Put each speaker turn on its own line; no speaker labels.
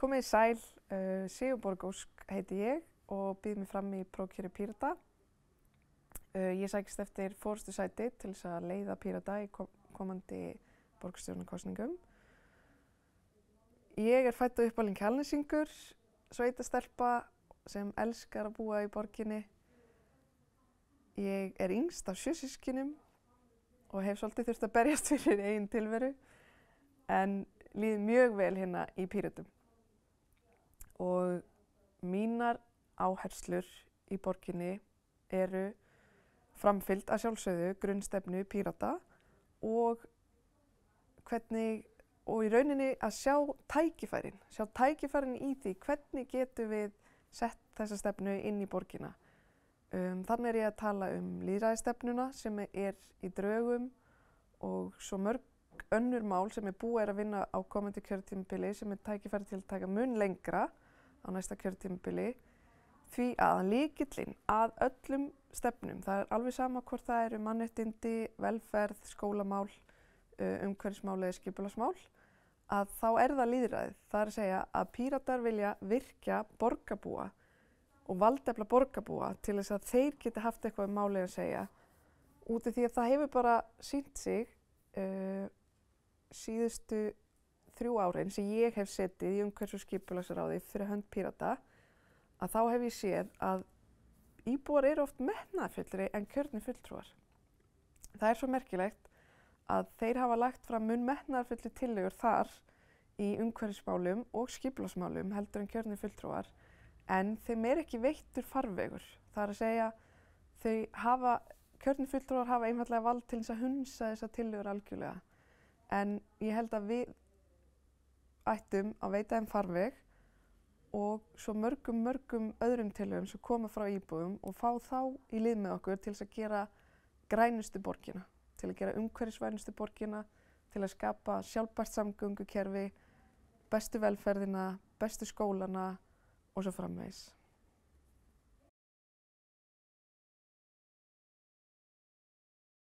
Komið sæl, Sigurborg Ósk heiti ég og býð mig fram í prófkjöri Pírata. Ég sækist eftir forystusæti til þess að leiða Pírata í komandi borgarstjórnarkosningum. Ég fædd og uppalinn Kjalnesingur, sveitastelpa sem elskar að búa í borginni. Ég yngst af 7 systkinum og hef svolítið þurft að berjast fyrir eigin tilveru, en líður mjög vel hérna í Píratum. Og mínar áherslur í borginni eru framfylgd að sjálfsögðu grunnstefnu Pírata og í rauninni að sjá tækifærin í því hvernig getum við sett þessa stefnu inn í borgina. Þannig ég að tala lýðræðisstefnuna sem er í drögum og svo mörg önnur mál sem búið að vinna á komandi kjörtímabili sem tækifæri til að taka mun lengra á næsta kjörtímabili, því að lykillinn að öllum stefnum, það alveg sama hvort það eru mannréttindi, velferð, skólamál, umhverfismál eða skipulagsmál, að þá það lýðræðið. Það að segja að Píratar vilja virkja borgarbúa og valdefla borgarbúa til þess að þeir geti haft eitthvað málið að segja, út af því að það hefur bara sýnt sig síðustu 3 árin sem ég hef setið í umhverfis- og skipulagsráði fyrir hönd Pírata, að þá hef ég séð að íbúar eru oft metnaðarfyllri en kjörnir fulltrúar. Það svo merkilegt að þeir hafa lagt fram mun metnaðarfyllri tillögur þar í umhverfismálum og skipulagsmálum heldur en kjörnir fulltrúar, en þeim ekki veittur farvegur. Það að segja, kjörnir fulltrúar hafa einfaldlega vald til þess að hunsa þessa tillögur algjörlega. En ég held að við ættum að veita þeim farveg og svo mörgum öðrum tillögum sem koma frá íbúum og fá þá í lið með okkur til þess að gera grænustu borgina, til að gera umhverfisvænustu borgina, til að skapa sjálfbært samgöngukerfi, bestu velferðina, bestu skólana og svo framvegis.